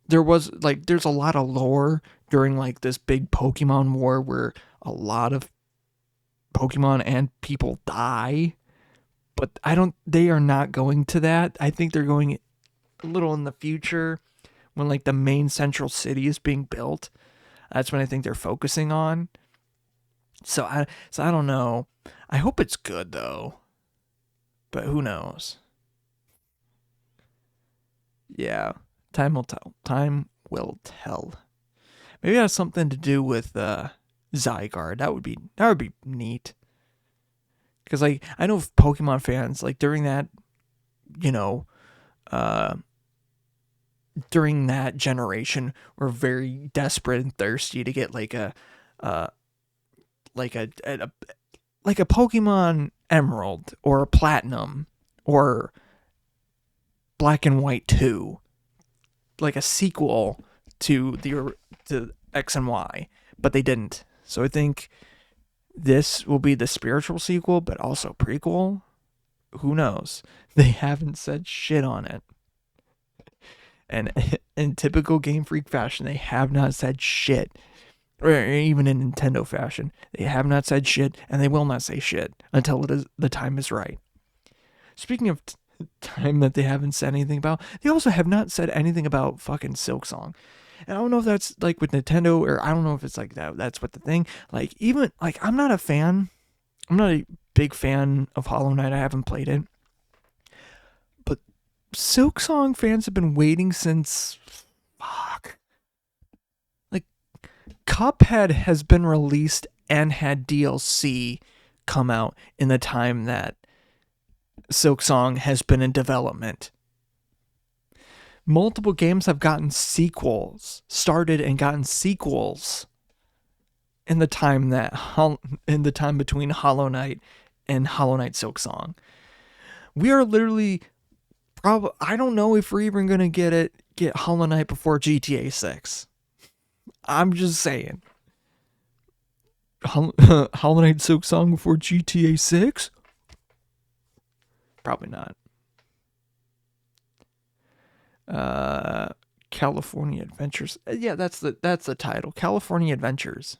there's a lot of lore during like this big Pokemon war where a lot of Pokemon and people die. But they are not going to that. I think they're going a little in the future when like the main central city is being built. That's when I think they're focusing on. So I don't know. I hope it's good though. But who knows? Yeah, time will tell. Time will tell. Maybe it has something to do with Zygarde. That would be neat. Because like I know Pokemon fans, like during that, during that generation, were very desperate and thirsty to get like a Pokemon Emerald or a Platinum or Black and White 2, like a sequel to X and Y, but they didn't. So I think this will be the spiritual sequel, but also prequel. Who knows? They haven't said shit on it. And in typical Game Freak fashion, they have not said shit. Or even in Nintendo fashion, they have not said shit, and they will not say shit until the time is right. Speaking of time that they haven't said anything about, they also have not said anything about fucking Silksong. And I don't know if that's like with Nintendo, or I don't know if it's like that. That's what the thing. Like, even like I'm not a big fan of Hollow Knight. I haven't played it, but Silksong fans have been waiting since fuck. Like, Cuphead has been released and had DLC come out in the time that Silksong has been in development. Multiple games have gotten sequels, started and gotten sequels in the time between Hollow Knight and Hollow Knight Silksong. We are literally I don't know if we're even gonna get Hollow Knight before GTA 6. I'm just saying. Hollow Knight Silksong before GTA 6? Probably not. California Adventures. Yeah, that's the title. California Adventures.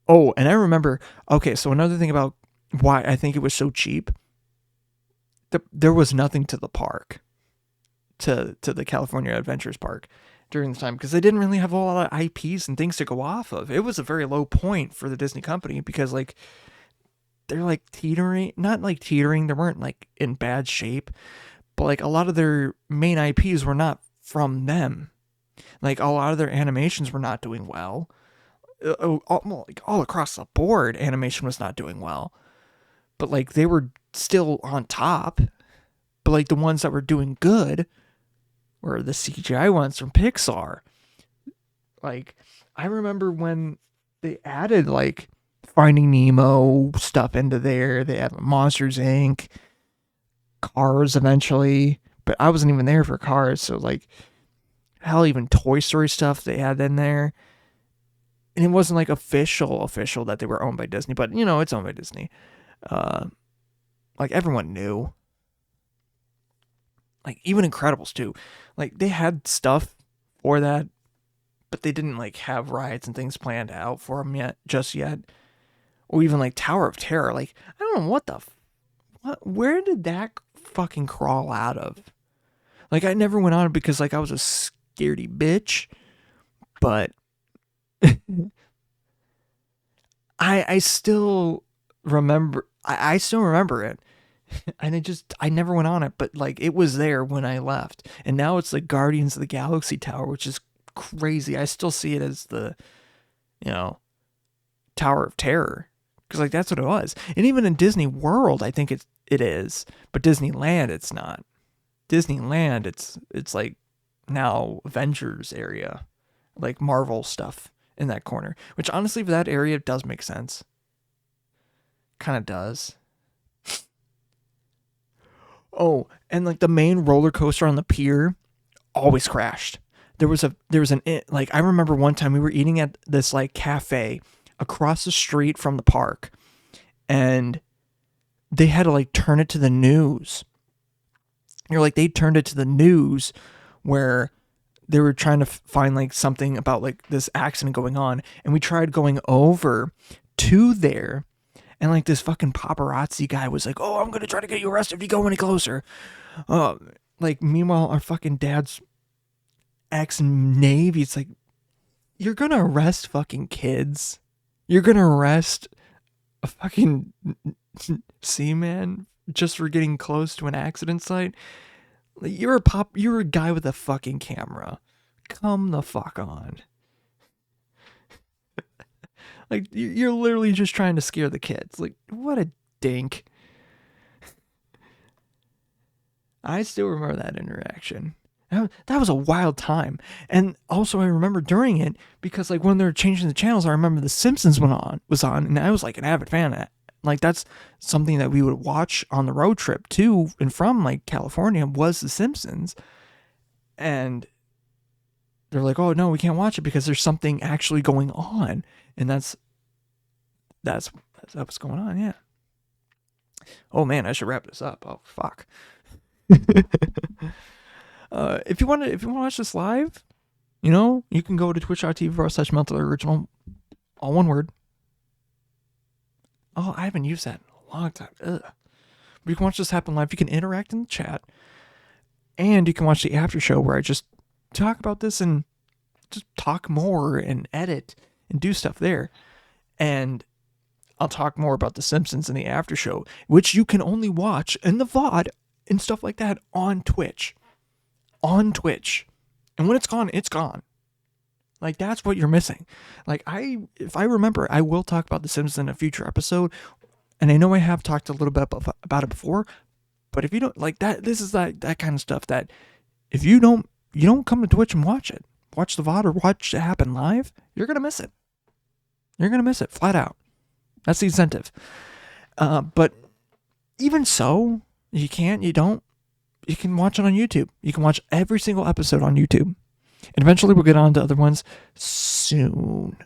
Oh, and I remember. Okay, so another thing about why I think it was so cheap. There was nothing to the park, to the California Adventures park during the time, because they didn't really have a lot of IPs and things to go off of. It was a very low point for the Disney company because like they're like teetering, not like teetering. They weren't like in bad shape, but like a lot of their main IPs were not from them. Like a lot of their animations were not doing well. All across the board, animation was not doing well. But like they were still on top. But like the ones that were doing good were the CGI ones from Pixar. Like I remember when they added like Finding Nemo stuff into there. They had Monsters Inc., Cars eventually, but I wasn't even there for Cars. So like, hell, even Toy Story stuff they had in there. And it wasn't like official that they were owned by Disney, but you know, it's owned by Disney. Like everyone knew. Like even Incredibles too. Like they had stuff for that, but they didn't like have rides and things planned out for them just yet. Or even like Tower of Terror. Like I don't know where did that fucking crawl out of? Like I never went on it because like I was a scaredy bitch, but I still remember. I still remember it, and I never went on it. But like it was there when I left, and now it's like Guardians of the Galaxy Tower, which is crazy. I still see it as the, Tower of Terror, because like that's what it was. And even in Disney World, I think it is, but Disneyland, it's not. Disneyland, it's like now Avengers area, like Marvel stuff in that corner, which honestly for that area does make sense. Kind of does. Oh, and like the main roller coaster on the pier always crashed. There was like I remember one time we were eating at this like cafe across the street from the park, and they had to like turn it to the news. They turned it to the news where they were trying to find like something about like this accident going on, and we tried going over to there, and like this fucking paparazzi guy was like, "Oh, I'm gonna try to get you arrested if you go any closer." Like meanwhile, our fucking dad's ex-Navy, it's like, you're gonna arrest fucking kids. You're gonna arrest a fucking seaman just for getting close to an accident site. You're a guy with a fucking camera. Come the fuck on. Like you're literally just trying to scare the kids. Like what a dink. I still remember that interaction. That was a wild time. And also I remember during it, because like when they were changing the channels, I remember The Simpsons was on, and I was like an avid fan of it. Like that's something that we would watch on the road trip to and from like California was The Simpsons. And they're like, "Oh no, we can't watch it because there's something actually going on." And that's what's going on, yeah. Oh man, I should wrap this up. Oh fuck. If you want to watch this live, you can go to twitch.tv/MeltLurkOriginal, all one word. Oh, I haven't used that in a long time. Ugh. But you can watch this happen live. You can interact in the chat, and you can watch the after show where I just talk about this and just talk more and edit and do stuff there. And I'll talk more about The Simpsons in the after show, which you can only watch in the VOD and stuff like that on Twitch. On Twitch. And when it's gone, it's gone. Like, that's what you're missing. Like, if I remember, I will talk about The Simpsons in a future episode. And I know I have talked a little bit about it before. But if you don't like that, this is that kind of stuff that if you don't come to Twitch and watch it, watch the VOD or watch it happen live, you're going to miss it. You're going to miss it flat out. That's the incentive. But even so, you can watch it on YouTube. You can watch every single episode on YouTube. And eventually we'll get on to other ones soon.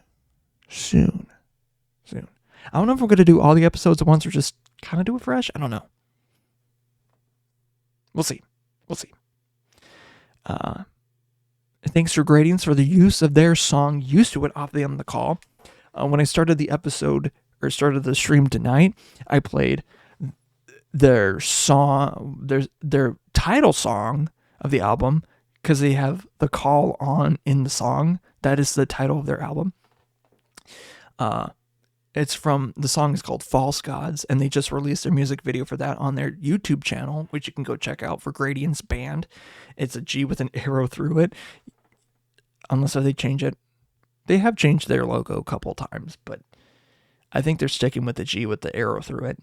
I don't know if we're going to do all the episodes at once or just kind of do it fresh. I don't know. We'll see. Thanks for Gradients for the use of their song Used to It off the end of the call. When I started the episode or started the stream tonight, I played their song, their title song of the album, because they have the call on in the song. That is the title of their album. The song is called False Gods, and they just released their music video for that on their YouTube channel, which you can go check out for Gradients Band. It's a G with an arrow through it, unless they change it. They have changed their logo a couple times, but I think they're sticking with the G with the arrow through it.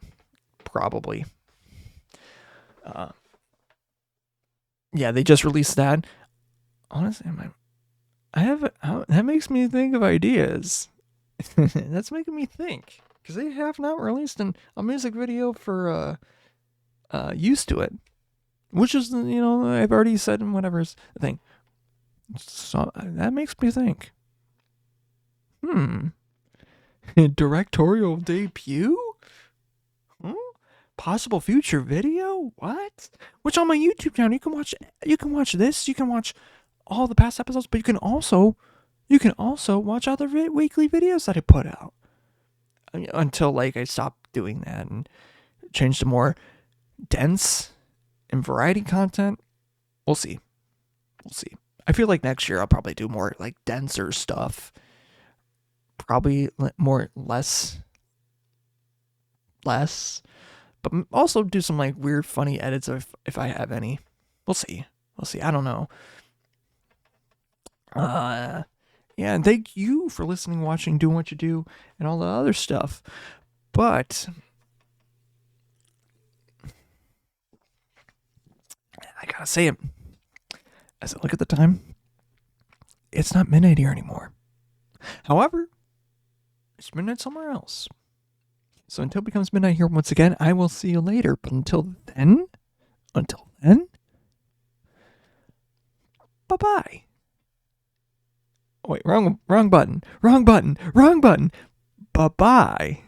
Probably. Yeah, they just released that. Honestly, that makes me think of ideas. That's making me think, because they have not released a music video for Used to It, which is, I've already said in whatever's the thing. So that makes me think. Directorial debut? Possible future video? What? Which on my YouTube channel you can watch this, you can watch all the past episodes, but you can also watch other weekly videos that I put out. Until I stopped doing that and changed to more dense and variety content. We'll see. I feel like next year I'll probably do more denser stuff. Probably less, but also do some weird, funny edits if I have any. We'll see. I don't know. Yeah, and thank you for listening, watching, doing what you do, and all the other stuff. But I gotta say it. As I look at the time, it's not midnight here anymore. However, it's midnight somewhere else. So until it becomes midnight here once again, I will see you later. But until then, bye-bye. Oh, wait, wrong button. Bye-bye.